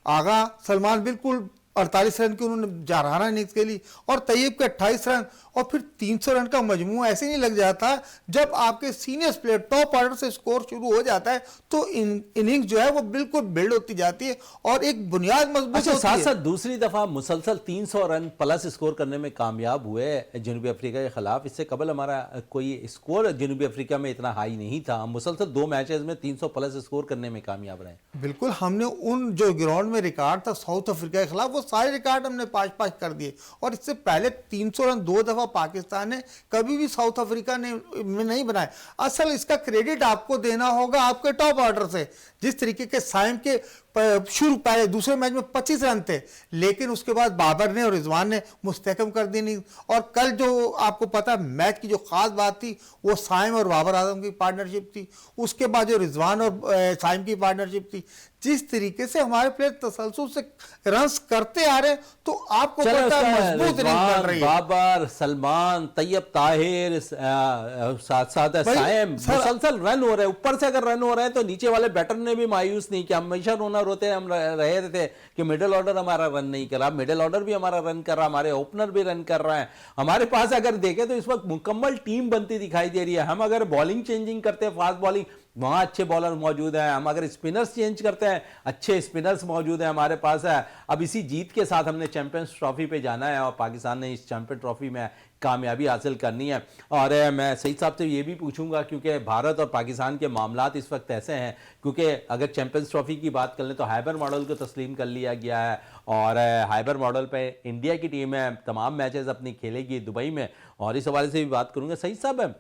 आगा सलमान बिल्कुल 48 रन की उन्होंने जारहाना इनिंग्स खेली और तैयब के 28 रन, और फिर 300 रन का मजमू ऐसे नहीं लग जाता। जब आपके सीनियर प्लेयर टॉप ऑर्डर से स्कोर शुरू हो जाता है तो इनिंग्स जो है वो बिल्कुल बिल्ड होती जाती है और एक बुनियाद मजबूत
अच्छा,
होती
साथ
है।
साथ दूसरी दफा मुसलसल 300 रन प्लस स्कोर करने में कामयाब हुए जनूबी अफ्रीका के खिलाफ। इससे कबल हमारा कोई स्कोर जनूबी अफ्रीका में इतना हाई नहीं था। हम मुसलसल 2 मैचेस में 300 प्लस स्कोर करने में कामयाब रहे।
बिल्कुल, हमने उन जो ग्राउंड में रिकॉर्ड था साउथ अफ्रीका के खिलाफ, वो सारे रिकॉर्ड हमने पाँच पाँच कर दिए। और इससे पहले 300 रन 2 दफा पाकिस्तान ने कभी भी साउथ अफ्रीका ने में नहीं बनाए। असल इसका क्रेडिट आपको देना होगा आपके टॉप ऑर्डर से। जिस तरीके के साइम के शुरू पहले दूसरे मैच में 25 रन थे, लेकिन उसके बाद बाबर ने और रिजवान ने मुस्तहकम कर दी नहीं। और कल जो आपको पता है मैच की जो खास बात थी वो साइम और बाबर आजम की पार्टनरशिप थी। उसके बाद जो रिजवान और साइम की पार्टनरशिप थी। जिस तरीके से हमारे प्लेयर तसलसल से रन्स करते आ रहे हैं तो आपको पता है मजबूत इनिंग बन रही है।
बाबर, सलमान, तैयब ताहिर, साथ साथ साइम, मुसलसल रन हो रहे हैं। ऊपर से अगर रन हो रहे हैं तो नीचे वाले बैटर ने भी मायूस नहीं किया। हमेशा रोना रोते हम रहे थे कि मिडिल ऑर्डर हमारा रन नहीं कर रहा। मिडिल ऑर्डर भी हमारा रन कर रहा, हमारे ओपनर भी रन कर रहे हैं। हमारे पास अगर देखें तो इस वक्त मुकम्मल टीम बनती दिखाई दे रही है। हम अगर बॉलिंग चेंजिंग करते हैं, फास्ट बॉलिंग, वहाँ अच्छे बॉलर मौजूद हैं। हम अगर स्पिनर्स चेंज करते हैं, अच्छे स्पिनर्स मौजूद हैं हमारे पास है। अब इसी जीत के साथ हमने चैंपियंस ट्रॉफी पे जाना है और पाकिस्तान ने इस चैंपियन ट्रॉफी में कामयाबी हासिल करनी है। और मैं सही साहब से ये भी पूछूंगा क्योंकि भारत और पाकिस्तान के मामलात इस वक्त ऐसे हैं, क्योंकि अगर चैंपियंस ट्रॉफी की बात कर लें तो हाइबर मॉडल को तस्लीम कर लिया गया है और हाइबर मॉडल पे इंडिया की टीम है, तमाम मैचेस अपनी खेलेगी दुबई में। और इस हवाले से भी बात करूंगा। सही साहब,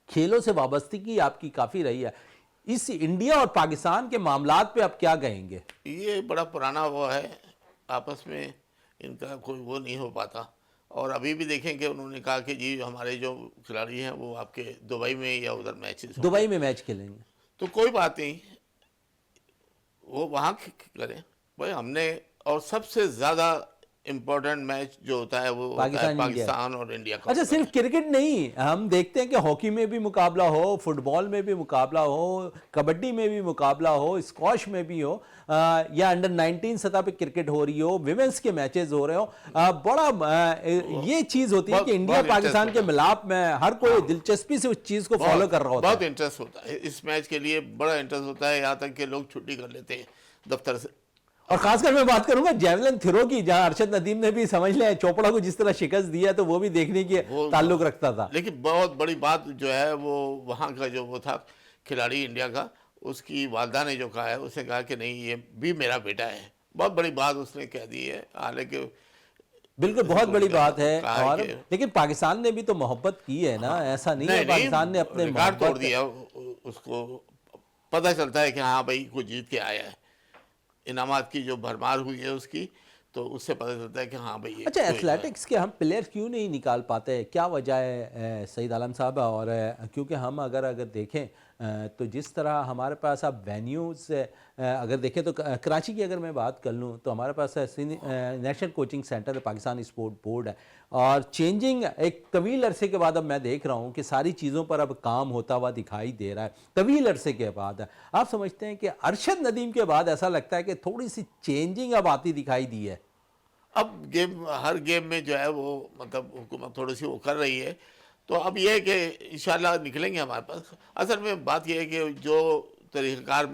खेलों से वाबस्तगी आपकी काफ़ी रही है, इस इंडिया और पाकिस्तान के मामलात पे आप क्या कहेंगे?
ये बड़ा पुराना वो है, आपस में इनका कोई वो नहीं हो पाता। और अभी भी देखें कि उन्होंने कहा कि जी हमारे जो खिलाड़ी हैं वो आपके दुबई में या उधर मैचेस
दुबई में मैच खेलेंगे
तो कोई बात नहीं, वो वहाँ करें भाई। हमने और सबसे ज़्यादा इम्पोर्टेंट मैच जो होता है वो होता है पाकिस्तान और इंडिया का।
अच्छा, सिर्फ क्रिकेट नहीं, हम देखते हैं कि हॉकी में भी मुकाबला हो, फुटबॉल में भी मुकाबला हो, कबड्डी में भी मुकाबला हो, स्क्वॉश में भी हो, या अंडर 19 सतह पे क्रिकेट हो रही हो, विमेंस के मैचेस हो रहे हो। बड़ा ये चीज़ होती है कि इंडिया पाकिस्तान के मिलाप में हर कोई दिलचस्पी से उस चीज़ को फॉलो कर रहा होता है।
बहुत इंटरेस्ट होता है इस मैच के लिए, बड़ा इंटरेस्ट होता है। यहाँ तक कि लोग छुट्टी कर लेते हैं दफ्तर से।
और खासकर मैं बात करूंगा जेवलिन थ्रो की, जहां अरशद नदीम ने भी समझ लिया चोपड़ा को जिस तरह शिकस्त दिया तो वो भी देखने की ताल्लुक रखता था।
लेकिन बहुत बड़ी बात जो है वो वहाँ का जो वो था खिलाड़ी इंडिया का, उसकी वालदा ने जो कहा है, उसने कहा कि नहीं ये भी मेरा बेटा है। बहुत बड़ी बात उसने कह दी है, हालांकि
बिल्कुल बहुत बड़ी बात है। और लेकिन पाकिस्तान ने भी तो मोहब्बत की है ना, ऐसा नहीं है पाकिस्तान ने अपने
रिकॉर्ड तोड़ दिया। उसको पता चलता है कि हाँ भाई कोई जीत के आया है, इनामात की जो भरमार हुई है उसकी, तो उससे पता चलता है कि हाँ भाई।
अच्छा, एथलेटिक्स के हम प्लेयर क्यों नहीं निकाल पाते, क्या वजह है सईद आलम साहब? और क्योंकि हम अगर देखें तो जिस तरह हमारे पास अब वेन्यूज़ अगर देखें तो कराची की अगर मैं बात कर लूँ तो हमारे पास नेशनल कोचिंग सेंटर है, पाकिस्तान स्पोर्ट बोर्ड है। और चेंजिंग एक तवील अरसे के बाद अब मैं देख रहा हूँ कि सारी चीज़ों पर अब काम होता हुआ दिखाई दे रहा है, तवील अरसे के बाद। आप समझते हैं कि अरशद नदीम के बाद ऐसा लगता है कि थोड़ी सी चेंजिंग अब आती दिखाई दी है?
अब गेम, हर गेम में जो है वो मतलब हुकूमत थोड़ी सी वो कर रही है, तो अब ये है कि इंशाल्लाह निकलेंगे हमारे पास। असल में बात यह है कि जो तरीक़ाकार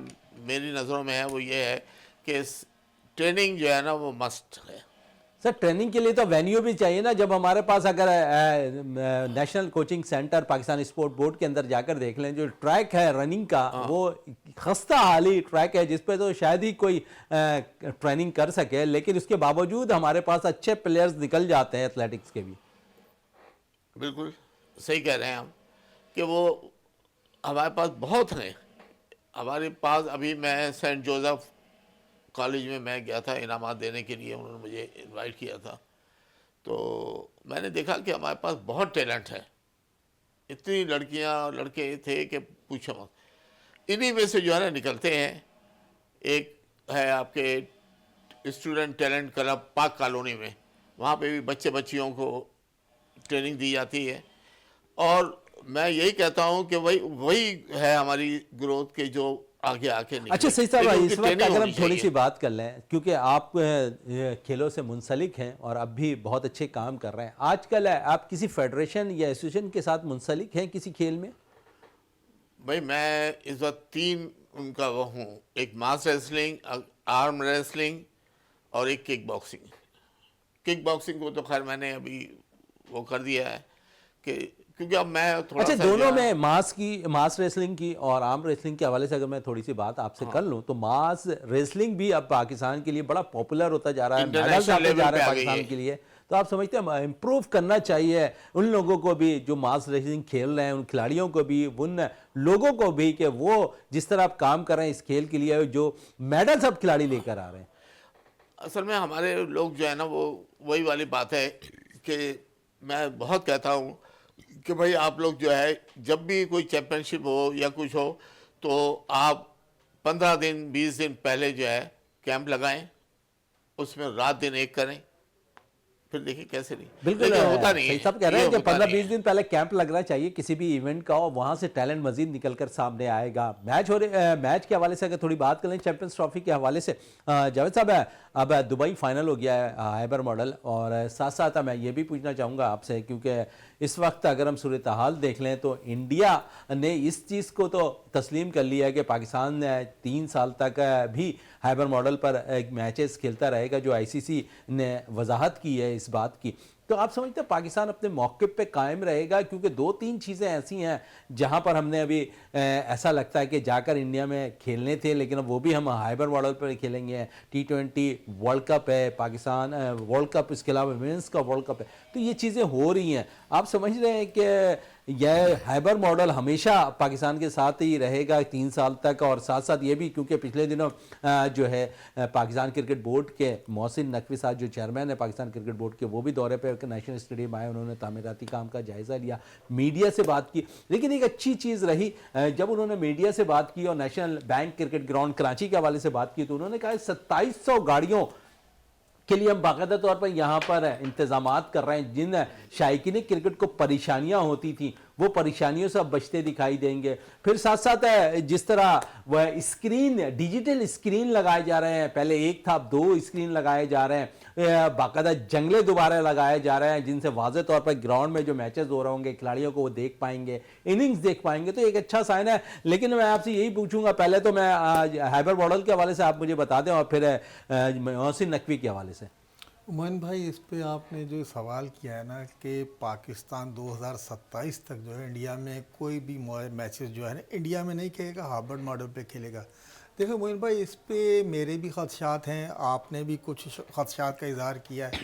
मेरी नज़रों में है वो ये है कि ट्रेनिंग जो है ना वो मस्ट है।
सर, ट्रेनिंग के लिए तो वेन्यू भी चाहिए ना। जब हमारे पास अगर national coaching centre Pakistan sport board के अंदर जाकर देख लें, जो ट्रैक है रनिंग का वो खस्ता हाली ट्रैक है जिस पे तो शायद ही कोई ट्रेनिंग कर सके, लेकिन उसके बावजूद हमारे पास अच्छे प्लेयर्स निकल जाते हैं एथलेटिक्स के भी।
बिल्कुल सही कह रहे हैं हम कि वो हमारे पास बहुत हैं हमारे पास अभी मैं सेंट जोसेफ कॉलेज में मैं गया था इनामात देने के लिए, उन्होंने मुझे इनवाइट किया था। तो मैंने देखा कि हमारे पास बहुत टैलेंट है, इतनी लड़कियां लड़के थे कि पूछो मत। इन्हीं में से जो है ना निकलते हैं। एक है आपके student talent club park colony में, वहाँ पे भी बच्चे बच्चियों को ट्रेनिंग दी जाती है। और मैं यही कहता हूँ कि वही वही है हमारी ग्रोथ के जो आगे आके निकले।
अच्छा सही साहब,
लेकिन उनकी
इस वक्त
ट्रेनिंग
अगर हम
होनी
थोड़ी सी
चाहिए।
बात कर लें, क्योंकि आप खेलों से मुंसलिक हैं और अब भी बहुत अच्छे काम कर रहे हैं, आजकल आप किसी फेडरेशन या एसोसिएशन के साथ मुंसलिक हैं किसी खेल में?
भाई मैं इस वक्त 3 उनका वो हूँ, एक मास रेसलिंग, आर्म रेसलिंग और एक किक बॉक्सिंग। किक बॉक्सिंग को तो खैर मैंने अभी वो कर दिया है कि क्योंकि अब मैं थोड़ा
अच्छा,
सा
दोनों
जो है-
में मास रेसलिंग की और आर्म रेसलिंग के हवाले से अगर मैं थोड़ी सी बात आपसे कर लूं, तो मास रेसलिंग भी अब पाकिस्तान के लिए बड़ा पॉपुलर होता जा रहा है, मेडल्स
इंटरनेशनल
आते
लेवल
जा रहे
पे
हैं
आ गई
पाकिस्तान
है।
के लिए। तो आप समझते हैं इम्प्रूव करना चाहिए उन लोगों को भी जो मास रेसलिंग खेल रहे हैं, उन खिलाड़ियों को भी, उन लोगों को भी, कि वो जिस तरह आप काम कर रहे हैं इस खेल के लिए, जो मेडल्स अब खिलाड़ी लेकर आ रहे हैं।
असल में हमारे लोग जो है ना वो वही वाली बात है कि मैं बहुत कहता हूँ कि भाई आप लोग जो है जब भी कोई चैंपियनशिप हो या कुछ हो तो आप 15 दिन 20 दिन पहले जो है कैंप लगाएं, उसमें रात दिन एक करें, फिर देखिए कैसे नहीं।
बिल्कुल
लेकिन होता नहीं
सही
है,
साहब कह रहे
ये
हैं कि
होता
15-20
नहीं है।
दिन पहले कैंप लगना चाहिए किसी भी इवेंट का, और वहां से टैलेंट मजीद निकलकर सामने आएगा। मैच के हवाले से अगर थोड़ी बात करें चैंपियंस ट्रॉफी के हवाले से, जावेद साहब अब दुबई फाइनल हो गया है हाइबर मॉडल, और साथ साथ मैं ये भी पूछना चाहूँगा आपसे, क्योंकि इस वक्त अगर हम सूरत हाल देख लें तो इंडिया ने इस चीज़ को तो तस्लीम कर लिया है कि पाकिस्तान 3 साल तक भी हाइबर मॉडल पर मैचेस खेलता रहेगा, जो आईसीसी ने वजाहत की है इस बात की। तो आप समझते हैं पाकिस्तान अपने मौके पे कायम रहेगा? क्योंकि 2-3 चीज़ें ऐसी हैं जहां पर हमने अभी ऐसा लगता है कि जाकर इंडिया में खेलने थे, लेकिन अब वो भी हम हाइबर मॉडल पर खेलेंगे। T20 वर्ल्ड कप है, पाकिस्तान वर्ल्ड कप, इसके अलावा विमेंस का वर्ल्ड कप है, तो ये चीज़ें हो रही हैं। आप समझ रहे हैं कि यह हाइबर मॉडल हमेशा पाकिस्तान के साथ ही रहेगा 3 साल तक? और साथ साथ ये भी, क्योंकि पिछले दिनों जो है पाकिस्तान क्रिकेट बोर्ड के मोहसिन नकवी साहब जो चेयरमैन है पाकिस्तान क्रिकेट बोर्ड के, वो भी दौरे पे नेशनल स्टेडियम आए, उन्होंने तामीराती काम का जायज़ा लिया, मीडिया से बात की। लेकिन एक अच्छी चीज़ रही जब उन्होंने मीडिया से बात की और national bank cricket ground Karachi के हवाले से बात की, तो उन्होंने कहा 2700 गाड़ियों के लिए हम बाकायदा तौर पर यहाँ पर इंतजामात कर रहे हैं। जिन शायकीन क्रिकेट को परेशानियाँ होती थी वो परेशानियों से अब बचते दिखाई देंगे। फिर साथ साथ जिस तरह वह स्क्रीन, डिजिटल स्क्रीन लगाए जा रहे हैं, पहले एक था अब 2 स्क्रीन लगाए जा रहे हैं, बाकायदा जंगले दोबारा लगाए जा रहे हैं जिनसे वाज़े तौर पर ग्राउंड में जो मैचेस हो रहे होंगे खिलाड़ियों को वो देख पाएंगे, इनिंग्स देख पाएंगे, तो एक अच्छा साइन है। लेकिन मैं आपसे यही पूछूंगा, पहले तो मैं हाइबर मॉडल के हवाले से आप मुझे बता दें, और फिर मोहसिन नकवी के हवाले से।
उमन भाई, इस पे आपने जो सवाल किया है ना कि पाकिस्तान 2027 तक जो है इंडिया में कोई भी मैचेस जो है ना इंडिया में नहीं खेलेगा, हार्वर्ड मॉडल पे खेलेगा। देखो मोइन भाई, इस पे मेरे भी खदशात हैं, आपने भी कुछ खदशात का इजहार किया है।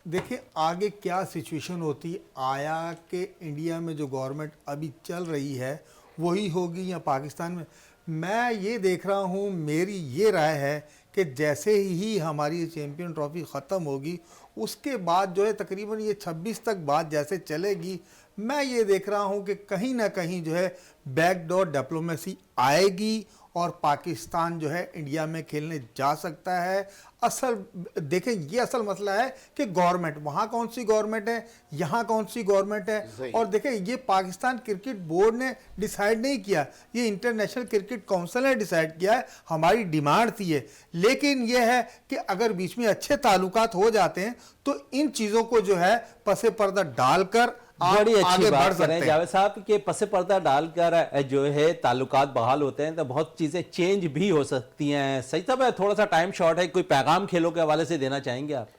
देखिए आगे क्या सिचुएशन होती, आया कि इंडिया में जो गवर्नमेंट अभी चल रही है वही होगी या पाकिस्तान में। मैं ये देख रहा हूँ, मेरी ये राय है कि जैसे ही हमारी चैम्पियन ट्रॉफी ख़त्म होगी उसके बाद जो है तकरीबन ये 26 तक बात जैसे चलेगी, मैं ये देख रहा हूँ कि कहीं ना कहीं जो है बैकडोर डिप्लोमेसी आएगी और पाकिस्तान जो है इंडिया में खेलने जा सकता है। असल देखें, ये असल मसला है कि गवर्नमेंट, वहाँ कौन सी गवर्नमेंट है, यहाँ कौन सी गवर्नमेंट है। और देखें, ये पाकिस्तान क्रिकेट बोर्ड ने डिसाइड नहीं किया, ये इंटरनेशनल क्रिकेट काउंसिल ने डिसाइड किया है, हमारी डिमांड थी ये। लेकिन यह है कि अगर बीच में अच्छे ताल्लुकात हो जाते हैं तो इन चीज़ों को जो है पसे पर्दा डालकर
बड़ी अच्छी
आगे बढ़
बात
सकते
करें
हैं।
जावेद साहब के पसे पर्दा डालकर जो है ताल्लुकात बहाल होते हैं तो बहुत चीज़ें चेंज भी हो सकती हैं। सही साहब, थोड़ा सा टाइम शॉर्ट है, कोई पैगाम खेलों के हवाले से देना चाहेंगे आप?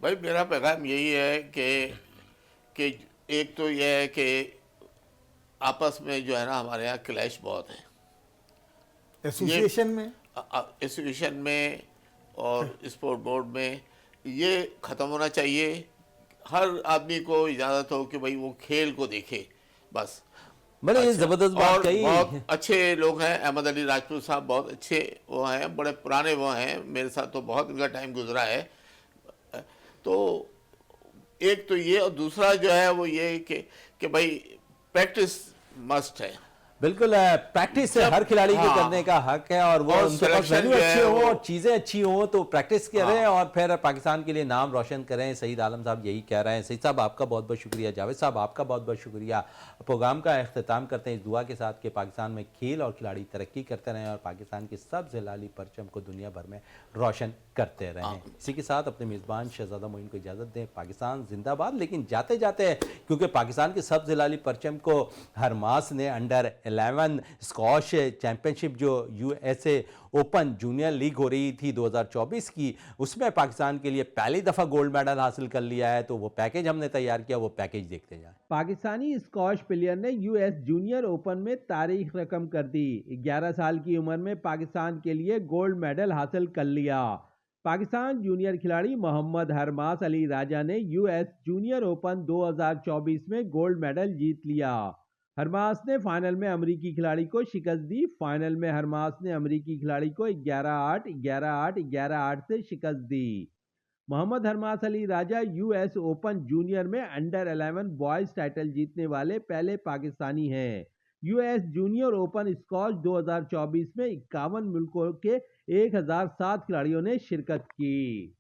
भाई मेरा पैगाम यही है कि एक तो यह है कि आपस में जो है ना हमारे यहाँ क्लैश बहुत है
एसोसिएशन में,
एसोसिएशन में और स्पोर्ट बोर्ड में, ये ख़त्म होना चाहिए। हर आदमी को इजाज़त हो कि भाई वो खेल को देखे बस।
बड़े
अच्छा,
जबरदस्त बात
और
कही।
बहुत अच्छे लोग हैं। अहमद अली राजपूत साहब बहुत अच्छे वो हैं, बड़े पुराने वो हैं, मेरे साथ तो बहुत उनका टाइम गुजरा है। तो एक तो ये, और दूसरा जो है वो ये कि भाई प्रैक्टिस मस्ट है।
बिल्कुल प्रैक्टिस
जब
हर खिलाड़ी के
हाँ,
करने का हक है, और वो
और
उनके पास
सिलेक्शन
वैल्यू
जो
अच्छी
है
हो
वो
और चीज़ें अच्छी हो तो प्रैक्टिस करें
हाँ।
और फिर पाकिस्तान के लिए नाम रोशन करें। सईद आलम साहब यही कह रहे हैं। सईद साहब आपका बहुत बहुत शुक्रिया, जावेद साहब आपका बहुत बहुत शुक्रिया। प्रोग्राम का अख्ताम करते हैं इस दुआ के साथ कि पाकिस्तान में खेल और खिलाड़ी तरक्की करते रहें और पाकिस्तान की सबसे लाली परचम को दुनिया भर में रोशन करते रहें। इसी के साथ अपने मेज़बान शहजादा मोइन को इजाज़त दें। पाकिस्तान जिंदाबाद। लेकिन जाते जाते, क्योंकि पाकिस्तान की सबसे लाली परचम को हरमास ने अंडर 11 स्कॉश चैंपियनशिप जो यूएसए ओपन जूनियर लीग हो रही थी 2024 की, उसमें पाकिस्तान के लिए पहली दफ़ा गोल्ड मेडल हासिल कर लिया है। तो वो पैकेज हमने तैयार किया, वो पैकेज देखते जाएं। पाकिस्तानी स्कॉश प्लेयर ने यूएस जूनियर ओपन में तारीख रकम कर दी। 11 साल की उम्र में पाकिस्तान के लिए गोल्ड मेडल हासिल कर लिया। पाकिस्तान जूनियर खिलाड़ी मोहम्मद हरमास अली राजा ने यूएस जूनियर ओपन 2024 में गोल्ड मेडल जीत लिया। हरमास ने फाइनल में अमेरिकी खिलाड़ी को शिकस्त दी। फाइनल में हरमास ने अमेरिकी खिलाड़ी को 11-8, 11-8, 11-8 से शिकस्त दी। मोहम्मद हरमास अली राजा यूएस ओपन जूनियर में अंडर 11 बॉयज टाइटल जीतने वाले पहले पाकिस्तानी हैं। यूएस जूनियर ओपन स्कॉश 2024 में 51 मुल्कों के 1007 खिलाड़ियों ने शिरकत की।